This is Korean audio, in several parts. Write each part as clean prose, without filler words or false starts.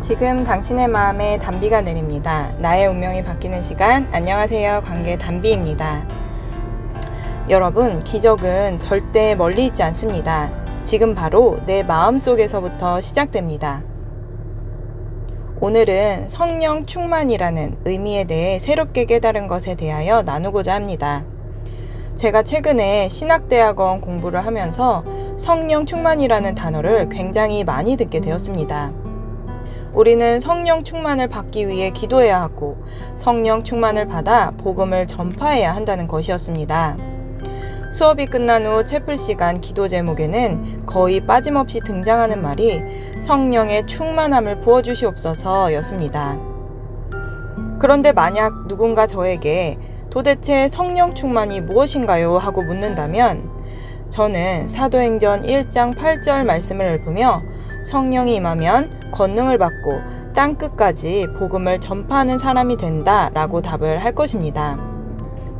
지금 당신의 마음에 단비가 내립니다. 나의 운명이 바뀌는 시간. 안녕하세요. 관계 단비입니다. 여러분, 기적은 절대 멀리 있지 않습니다. 지금 바로 내 마음속에서부터 시작됩니다. 오늘은 성령 충만이라는 의미에 대해 새롭게 깨달은 것에 대하여 나누고자 합니다. 제가 최근에 신학대학원 공부를 하면서 성령 충만이라는 단어를 굉장히 많이 듣게 되었습니다. 우리는 성령 충만을 받기 위해 기도해야 하고 성령 충만을 받아 복음을 전파해야 한다는 것이었습니다. 수업이 끝난 후 채플 시간 기도 제목에는 거의 빠짐없이 등장하는 말이 성령의 충만함을 부어주시옵소서 였습니다. 그런데 만약 누군가 저에게 도대체 성령 충만이 무엇인가요? 하고 묻는다면 저는 사도행전 1장 8절 말씀을 읊으며 성령이 임하면 권능을 받고 땅끝까지 복음을 전파하는 사람이 된다 라고 답을 할 것입니다.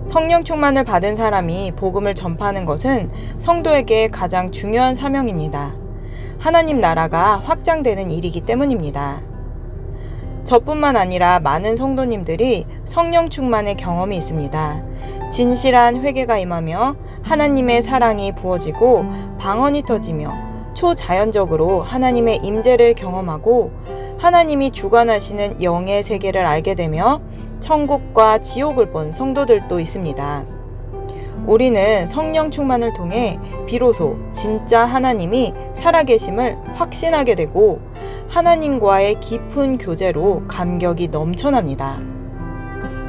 성령 충만을 받은 사람이 복음을 전파하는 것은 성도에게 가장 중요한 사명입니다. 하나님 나라가 확장되는 일이기 때문입니다. 저뿐만 아니라 많은 성도님들이 성령 충만의 경험이 있습니다. 진실한 회개가 임하며 하나님의 사랑이 부어지고 방언이 터지며 초자연적으로 하나님의 임재를 경험하고 하나님이 주관하시는 영의 세계를 알게 되며 천국과 지옥을 본 성도들도 있습니다. 우리는 성령 충만을 통해 비로소 진짜 하나님이 살아계심을 확신하게 되고 하나님과의 깊은 교제로 감격이 넘쳐납니다.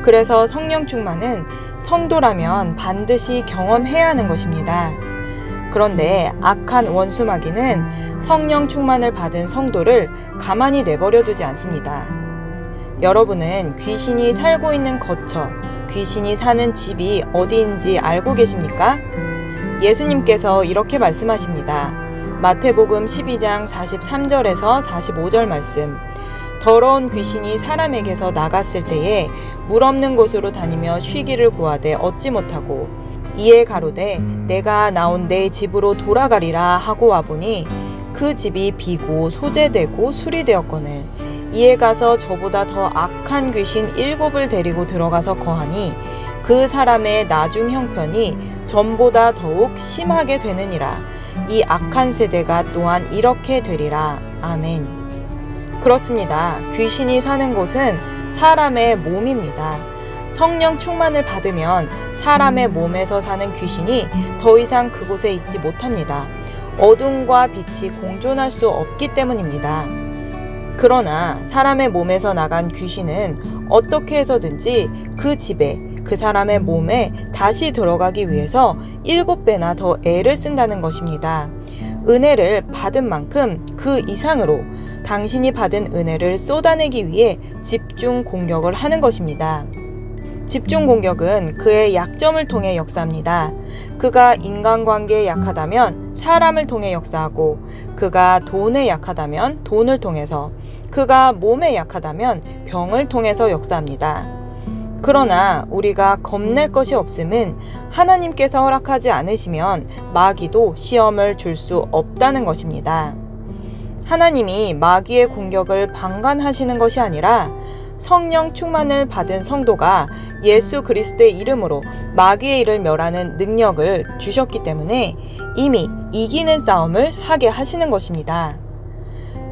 그래서 성령 충만은 성도라면 반드시 경험해야 하는 것입니다. 그런데 악한 원수 마귀는 성령 충만을 받은 성도를 가만히 내버려 두지 않습니다. 여러분은 귀신이 살고 있는 거처, 귀신이 사는 집이 어디인지 알고 계십니까? 예수님께서 이렇게 말씀하십니다. 마태복음 12장 43절에서 45절 말씀. 더러운 귀신이 사람에게서 나갔을 때에 물 없는 곳으로 다니며 쉬기를 구하되 얻지 못하고 이에 가로되 내가 나온 내 집으로 돌아가리라 하고 와보니 그 집이 비고 소재되고 수리되었거늘 이에 가서 저보다 더 악한 귀신 7을 데리고 들어가서 거하니 그 사람의 나중 형편이 전보다 더욱 심하게 되느니라. 이 악한 세대가 또한 이렇게 되리라. 아멘. 그렇습니다. 귀신이 사는 곳은 사람의 몸입니다. 성령 충만을 받으면 사람의 몸에서 사는 귀신이 더 이상 그곳에 있지 못합니다. 어둠과 빛이 공존할 수 없기 때문입니다. 그러나 사람의 몸에서 나간 귀신은 어떻게 해서든지 그 집에, 그 사람의 몸에 다시 들어가기 위해서 7배나 더 애를 쓴다는 것입니다. 은혜를 받은 만큼 그 이상으로 당신이 받은 은혜를 쏟아내기 위해 집중 공격을 하는 것입니다. 집중 공격은 그의 약점을 통해 역사합니다. 그가 인간관계에 약하다면 사람을 통해 역사하고 그가 돈에 약하다면 돈을 통해서 그가 몸에 약하다면 병을 통해서 역사합니다. 그러나 우리가 겁낼 것이 없음은 하나님께서 허락하지 않으시면 마귀도 시험을 줄 수 없다는 것입니다. 하나님이 마귀의 공격을 방관하시는 것이 아니라 성령 충만을 받은 성도가 예수 그리스도의 이름으로 마귀의 일을 멸하는 능력을 주셨기 때문에 이미 이기는 싸움을 하게 하시는 것입니다.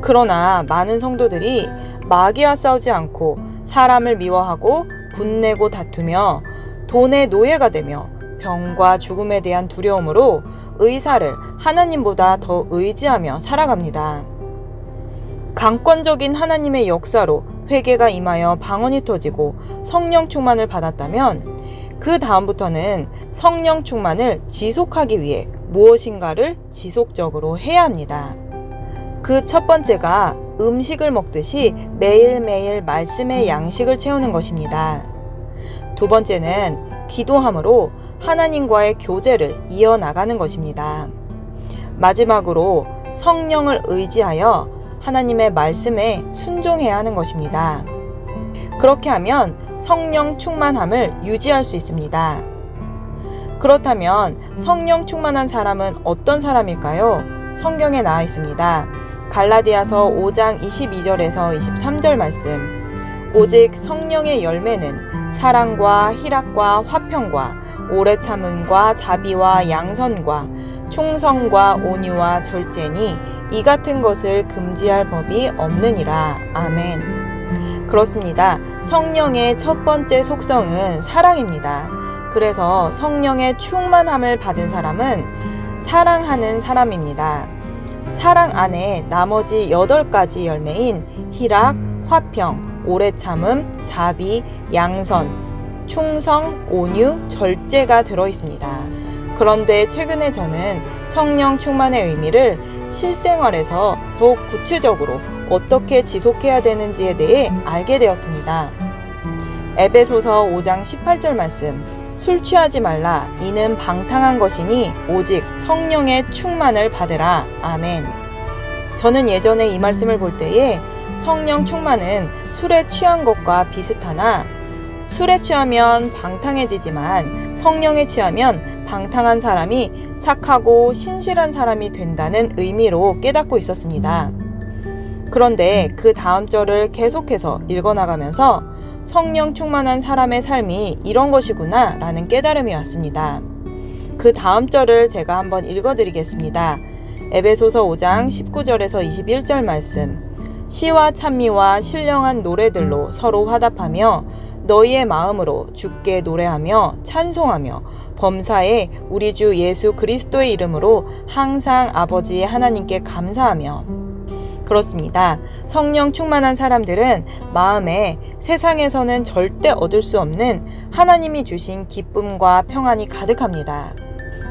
그러나 많은 성도들이 마귀와 싸우지 않고 사람을 미워하고 분내고 다투며 돈의 노예가 되며 병과 죽음에 대한 두려움으로 의사를 하나님보다 더 의지하며 살아갑니다. 강권적인 하나님의 역사로 회개가 임하여 방언이 터지고 성령 충만을 받았다면 그 다음부터는 성령 충만을 지속하기 위해 무엇인가를 지속적으로 해야 합니다. 그 첫 번째가 음식을 먹듯이 매일매일 말씀의 양식을 채우는 것입니다. 두 번째는 기도함으로 하나님과의 교제를 이어나가는 것입니다. 마지막으로 성령을 의지하여 하나님의 말씀에 순종해야 하는 것입니다. 그렇게 하면 성령 충만함을 유지할 수 있습니다. 그렇다면 성령 충만한 사람은 어떤 사람일까요? 성경에 나와 있습니다. 갈라디아서 5장 22절에서 23절 말씀. 오직 성령의 열매는 사랑과 희락과 화평과 오래 참음과 자비와 양선과 충성과 온유와 절제니 이 같은 것을 금지할 법이 없느니라. 아멘. 그렇습니다. 성령의 첫 번째 속성은 사랑입니다. 그래서 성령의 충만함을 받은 사람은 사랑하는 사람입니다. 사랑 안에 나머지 8가지 열매인 희락, 화평, 오래 참음, 자비, 양선, 충성, 온유, 절제가 들어있습니다. 그런데 최근에 저는 성령 충만의 의미를 실생활에서 더욱 구체적으로 어떻게 지속해야 되는지에 대해 알게 되었습니다. 에베소서 5장 18절 말씀. 술 취하지 말라. 이는 방탕한 것이니 오직 성령의 충만을 받으라. 아멘. 저는 예전에 이 말씀을 볼 때에 성령 충만은 술에 취한 것과 비슷하나 술에 취하면 방탕해지지만 성령에 취하면 방탕한 사람이 착하고 신실한 사람이 된다는 의미로 깨닫고 있었습니다. 그런데 그 다음 절을 계속해서 읽어나가면서 성령 충만한 사람의 삶이 이런 것이구나 라는 깨달음이 왔습니다. 그 다음 절을 제가 한번 읽어드리겠습니다. 에베소서 5장 19절에서 21절 말씀. 시와 찬미와 신령한 노래들로 서로 화답하며 너희의 마음으로 주께 노래하며 찬송하며 범사에 우리 주 예수 그리스도의 이름으로 항상 아버지 하나님께 감사하며. 그렇습니다. 성령 충만한 사람들은 마음에 세상에서는 절대 얻을 수 없는 하나님이 주신 기쁨과 평안이 가득합니다.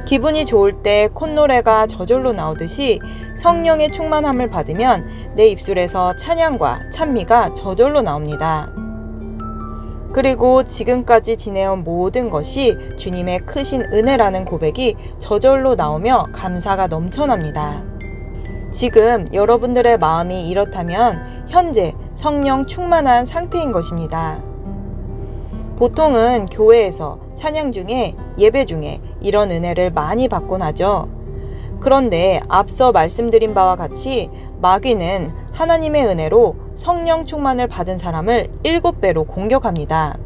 기분이 좋을 때 콧노래가 저절로 나오듯이 성령의 충만함을 받으면 내 입술에서 찬양과 찬미가 저절로 나옵니다. 그리고 지금까지 지내온 모든 것이 주님의 크신 은혜라는 고백이 저절로 나오며 감사가 넘쳐납니다. 지금 여러분들의 마음이 이렇다면 현재 성령 충만한 상태인 것입니다. 보통은 교회에서 찬양 중에 예배 중에 이런 은혜를 많이 받곤 하죠. 그런데 앞서 말씀드린 바와 같이 마귀는 하나님의 은혜로 성령 충만을 받은 사람을 7배로 공격합니다.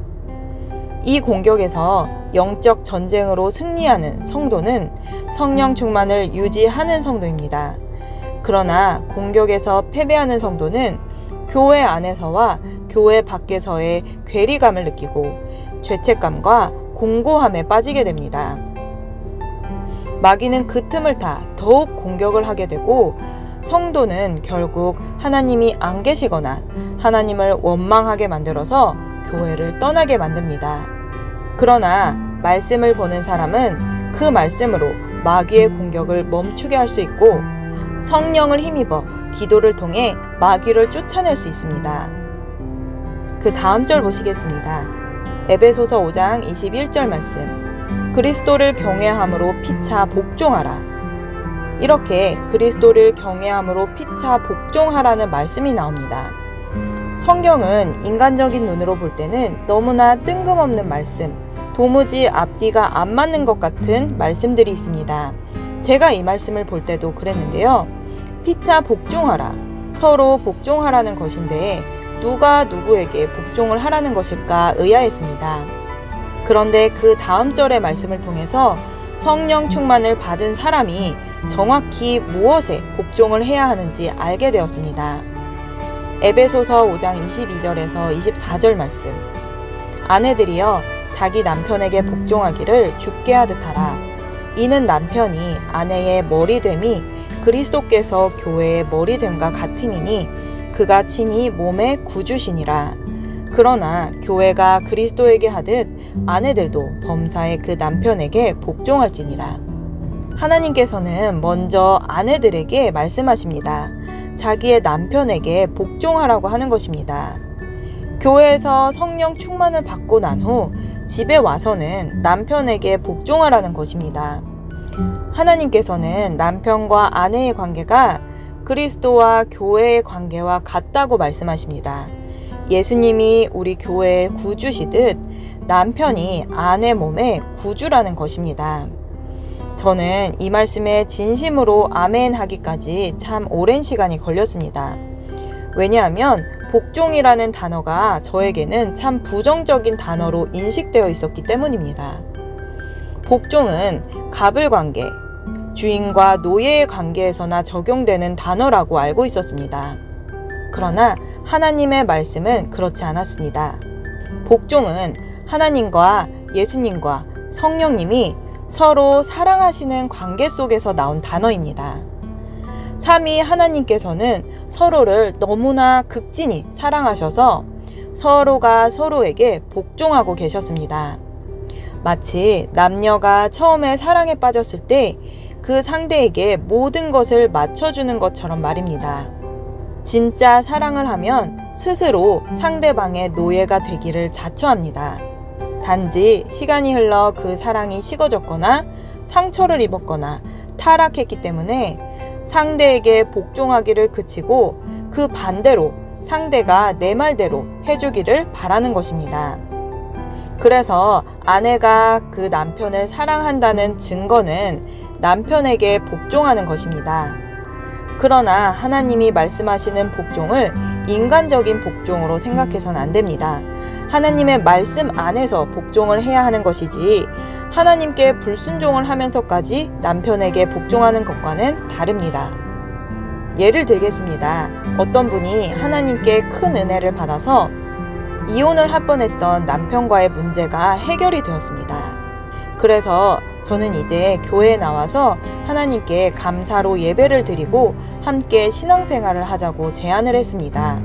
이 공격에서 영적 전쟁으로 승리하는 성도는 성령 충만을 유지하는 성도입니다. 그러나 공격에서 패배하는 성도는 교회 안에서와 교회 밖에서의 괴리감을 느끼고 죄책감과 공고함에 빠지게 됩니다. 마귀는 그 틈을 타 더욱 공격을 하게 되고 성도는 결국 하나님이 안 계시거나 하나님을 원망하게 만들어서 교회를 떠나게 만듭니다. 그러나 말씀을 보는 사람은 그 말씀으로 마귀의 공격을 멈추게 할 수 있고 성령을 힘입어 기도를 통해 마귀를 쫓아낼 수 있습니다. 그 다음 절 보시겠습니다. 에베소서 5장 21절 말씀. 그리스도를 경외함으로 피차 복종하라. 이렇게 그리스도를 경외함으로 피차 복종하라는 말씀이 나옵니다. 성경은 인간적인 눈으로 볼 때는 너무나 뜬금없는 말씀, 도무지 앞뒤가 안 맞는 것 같은 말씀들이 있습니다. 제가 이 말씀을 볼 때도 그랬는데요. 피차 복종하라, 서로 복종하라는 것인데 누가 누구에게 복종을 하라는 것일까 의아했습니다. 그런데 그 다음 절의 말씀을 통해서 성령 충만을 받은 사람이 정확히 무엇에 복종을 해야 하는지 알게 되었습니다. 에베소서 5장 22절에서 24절 말씀. 아내들이여 자기 남편에게 복종하기를 주께 하듯 하라. 이는 남편이 아내의 머리됨이 그리스도께서 교회의 머리됨과 같음이니 그가 친히 몸의 구주시니라. 그러나 교회가 그리스도에게 하듯 아내들도 범사에 그 남편에게 복종할지니라. 하나님께서는 먼저 아내들에게 말씀하십니다. 자기의 남편에게 복종하라고 하는 것입니다. 교회에서 성령 충만을 받고 난 후 집에 와서는 남편에게 복종하라는 것입니다. 하나님께서는 남편과 아내의 관계가 그리스도와 교회의 관계와 같다고 말씀하십니다. 예수님이 우리 교회의 구주시듯 남편이 아내 몸의 구주라는 것입니다. 저는 이 말씀에 진심으로 아멘 하기까지 참 오랜 시간이 걸렸습니다. 왜냐하면 복종이라는 단어가 저에게는 참 부정적인 단어로 인식되어 있었기 때문입니다. 복종은 갑을 관계, 주인과 노예의 관계에서나 적용되는 단어라고 알고 있었습니다. 그러나 하나님의 말씀은 그렇지 않았습니다. 복종은 하나님과 예수님과 성령님이 서로 사랑하시는 관계 속에서 나온 단어입니다. 삼위 하나님께서는 서로를 너무나 극진히 사랑하셔서 서로가 서로에게 복종하고 계셨습니다. 마치 남녀가 처음에 사랑에 빠졌을 때 그 상대에게 모든 것을 맞춰주는 것처럼 말입니다. 진짜 사랑을 하면 스스로 상대방의 노예가 되기를 자처합니다. 단지 시간이 흘러 그 사랑이 식어졌거나 상처를 입었거나 타락했기 때문에 상대에게 복종하기를 그치고 그 반대로 상대가 내 말대로 해주기를 바라는 것입니다. 그래서 아내가 그 남편을 사랑한다는 증거는 남편에게 복종하는 것입니다. 그러나 하나님이 말씀하시는 복종을 인간적인 복종으로 생각해서는 안 됩니다. 하나님의 말씀 안에서 복종을 해야 하는 것이지 하나님께 불순종을 하면서까지 남편에게 복종하는 것과는 다릅니다. 예를 들겠습니다. 어떤 분이 하나님께 큰 은혜를 받아서 이혼을 할 뻔했던 남편과의 문제가 해결이 되었습니다. 그래서 저는 이제 교회에 나와서 하나님께 감사로 예배를 드리고 함께 신앙생활을 하자고 제안을 했습니다.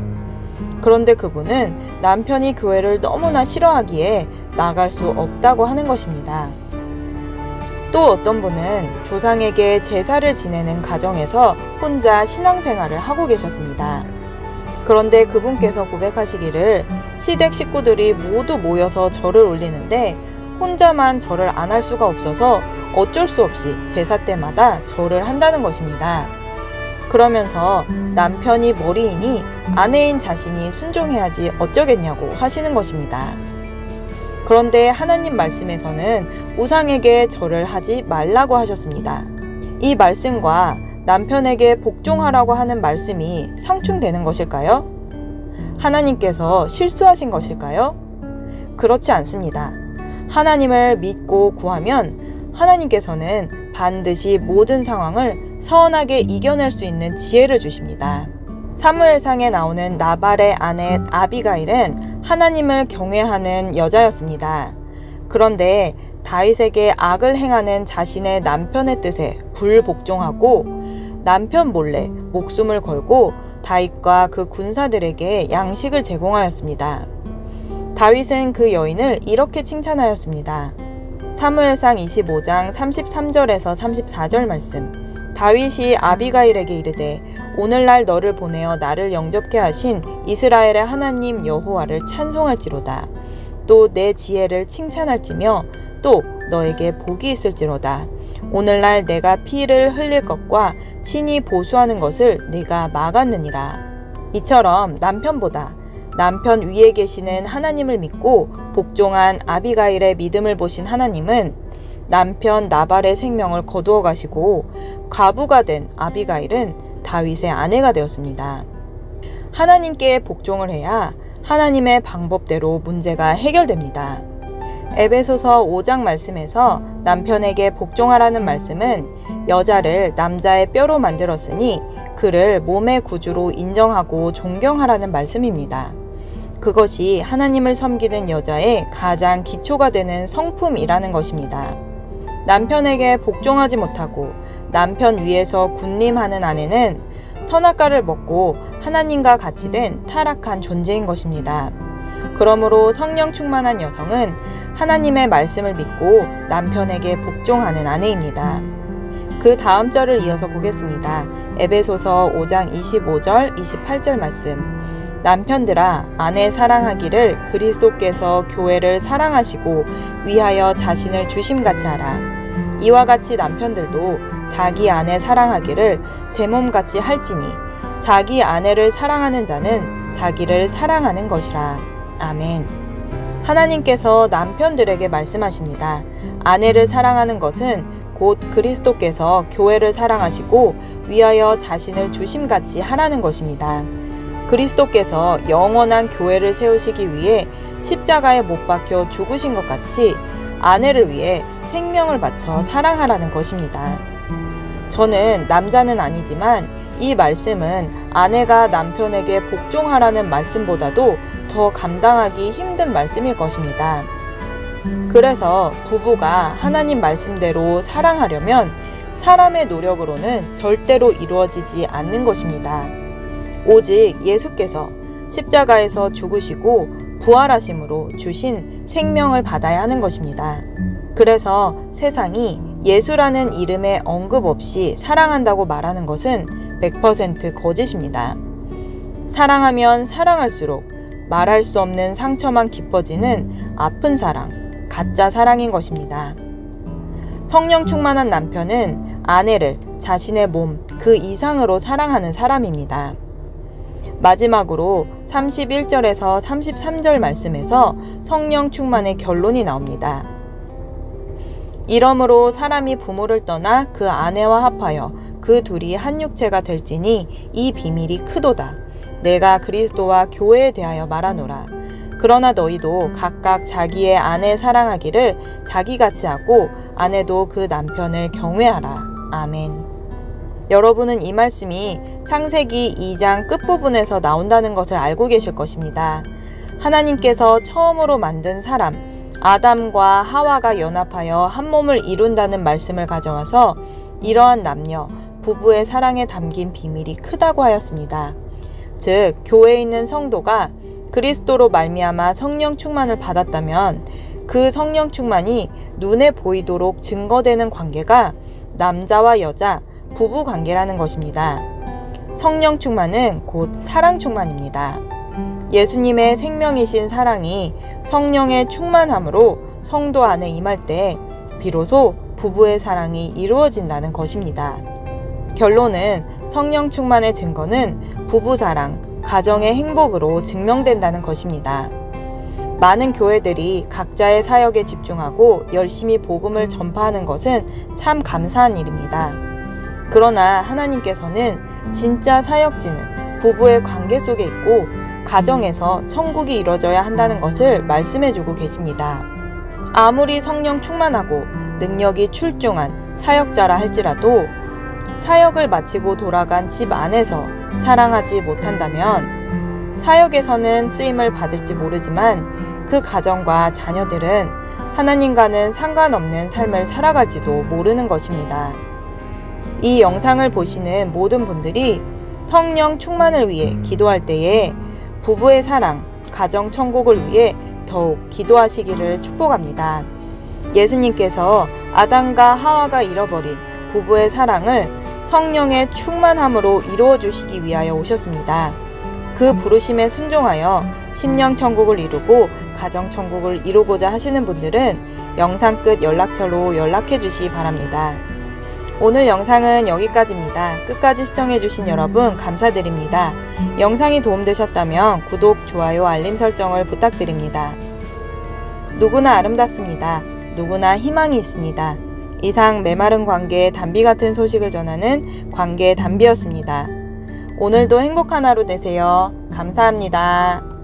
그런데 그분은 남편이 교회를 너무나 싫어하기에 나갈 수 없다고 하는 것입니다. 또 어떤 분은 조상에게 제사를 지내는 가정에서 혼자 신앙생활을 하고 계셨습니다. 그런데 그분께서 고백하시기를 시댁 식구들이 모두 모여서 절을 올리는데 혼자만 절을 안 할 수가 없어서 어쩔 수 없이 제사 때마다 절을 한다는 것입니다. 그러면서 남편이 머리이니 아내인 자신이 순종해야지 어쩌겠냐고 하시는 것입니다. 그런데 하나님 말씀에서는 우상에게 절을 하지 말라고 하셨습니다. 이 말씀과 남편에게 복종하라고 하는 말씀이 상충되는 것일까요? 하나님께서 실수하신 것일까요? 그렇지 않습니다. 하나님을 믿고 구하면 하나님께서는 반드시 모든 상황을 선하게 이겨낼 수 있는 지혜를 주십니다. 사무엘상에 나오는 나발의 아내 아비가일은 하나님을 경외하는 여자였습니다. 그런데 다윗에게 악을 행하는 자신의 남편의 뜻에 불복종하고 남편 몰래 목숨을 걸고 다윗과 그 군사들에게 양식을 제공하였습니다. 다윗은 그 여인을 이렇게 칭찬하였습니다. 사무엘상 25장 33절에서 34절 말씀. 다윗이 아비가일에게 이르되 오늘날 너를 보내어 나를 영접케 하신 이스라엘의 하나님 여호와를 찬송할지로다. 또 내 지혜를 칭찬할지며 또 너에게 복이 있을지로다. 오늘날 내가 피를 흘릴 것과 친히 보수하는 것을 네가 막았느니라. 이처럼 남편보다 남편 위에 계시는 하나님을 믿고 복종한 아비가일의 믿음을 보신 하나님은 남편 나발의 생명을 거두어 가시고 과부가 된 아비가일은 다윗의 아내가 되었습니다. 하나님께 복종을 해야 하나님의 방법대로 문제가 해결됩니다. 에베소서 5장 말씀에서 남편에게 복종하라는 말씀은 여자를 남자의 뼈로 만들었으니 그를 몸의 구주로 인정하고 존경하라는 말씀입니다. 그것이 하나님을 섬기는 여자의 가장 기초가 되는 성품이라는 것입니다. 남편에게 복종하지 못하고 남편 위에서 군림하는 아내는 선악과를 먹고 하나님과 같이 된 타락한 존재인 것입니다. 그러므로 성령 충만한 여성은 하나님의 말씀을 믿고 남편에게 복종하는 아내입니다. 그 다음 절을 이어서 보겠습니다. 에베소서 5장 25절, 28절 말씀. 남편들아 아내 사랑하기를 그리스도께서 교회를 사랑하시고 위하여 자신을 주심같이 하라. 이와 같이 남편들도 자기 아내 사랑하기를 제 몸같이 할지니 자기 아내를 사랑하는 자는 자기를 사랑하는 것이라. 아멘. 하나님께서 남편들에게 말씀하십니다. 아내를 사랑하는 것은 곧 그리스도께서 교회를 사랑하시고 위하여 자신을 주심같이 하라는 것입니다. 그리스도께서 영원한 교회를 세우시기 위해 십자가에 못 박혀 죽으신 것 같이 아내를 위해 생명을 바쳐 사랑하라는 것입니다. 저는 남자는 아니지만 이 말씀은 아내가 남편에게 복종하라는 말씀보다도 더 감당하기 힘든 말씀일 것입니다. 그래서 부부가 하나님 말씀대로 사랑하려면 사람의 노력으로는 절대로 이루어지지 않는 것입니다. 오직 예수께서 십자가에서 죽으시고 부활하심으로 주신 생명을 받아야 하는 것입니다. 그래서 세상이 예수라는 이름의 언급 없이 사랑한다고 말하는 것은 100% 거짓입니다. 사랑하면 사랑할수록 말할 수 없는 상처만 깊어지는 아픈 사랑, 가짜 사랑인 것입니다. 성령 충만한 남편은 아내를 자신의 몸 그 이상으로 사랑하는 사람입니다. 마지막으로 31절에서 33절 말씀에서 성령 충만의 결론이 나옵니다. 이러므로 사람이 부모를 떠나 그 아내와 합하여 그 둘이 한 육체가 될지니 이 비밀이 크도다. 내가 그리스도와 교회에 대하여 말하노라. 그러나 너희도 각각 자기의 아내 사랑하기를 자기같이 하고 아내도 그 남편을 경외하라. 아멘. 여러분은 이 말씀이 창세기 2장 끝부분에서 나온다는 것을 알고 계실 것입니다. 하나님께서 처음으로 만든 사람, 아담과 하와가 연합하여 한 몸을 이룬다는 말씀을 가져와서 이러한 남녀, 부부의 사랑에 담긴 비밀이 크다고 하였습니다. 즉, 교회에 있는 성도가 그리스도로 말미암아 성령 충만을 받았다면 그 성령 충만이 눈에 보이도록 증거되는 관계가 남자와 여자, 부부 관계라는 것입니다. 성령 충만은 곧 사랑 충만입니다. 예수님의 생명이신 사랑이 성령의 충만함으로 성도 안에 임할 때 비로소 부부의 사랑이 이루어진다는 것입니다. 결론은 성령 충만의 증거는 부부 사랑, 가정의 행복으로 증명된다는 것입니다. 많은 교회들이 각자의 사역에 집중하고 열심히 복음을 전파하는 것은 참 감사한 일입니다. 그러나 하나님께서는 진짜 사역지는 부부의 관계 속에 있고 가정에서 천국이 이루어져야 한다는 것을 말씀해주고 계십니다. 아무리 성령 충만하고 능력이 출중한 사역자라 할지라도 사역을 마치고 돌아간 집 안에서 사랑하지 못한다면 사역에서는 쓰임을 받을지 모르지만 그 가정과 자녀들은 하나님과는 상관없는 삶을 살아갈지도 모르는 것입니다. 이 영상을 보시는 모든 분들이 성령 충만을 위해 기도할 때에 부부의 사랑, 가정 천국을 위해 더욱 기도하시기를 축복합니다. 예수님께서 아담과 하와가 잃어버린 부부의 사랑을 성령의 충만함으로 이루어 주시기 위하여 오셨습니다. 그 부르심에 순종하여 심령 천국을 이루고 가정 천국을 이루고자 하시는 분들은 영상 끝 연락처로 연락해 주시기 바랍니다. 오늘 영상은 여기까지입니다. 끝까지 시청해주신 여러분 감사드립니다. 영상이 도움되셨다면 구독, 좋아요, 알림 설정을 부탁드립니다. 누구나 아름답습니다. 누구나 희망이 있습니다. 이상 메마른 관계의 단비 같은 소식을 전하는 관계의 단비였습니다. 오늘도 행복한 하루 되세요. 감사합니다.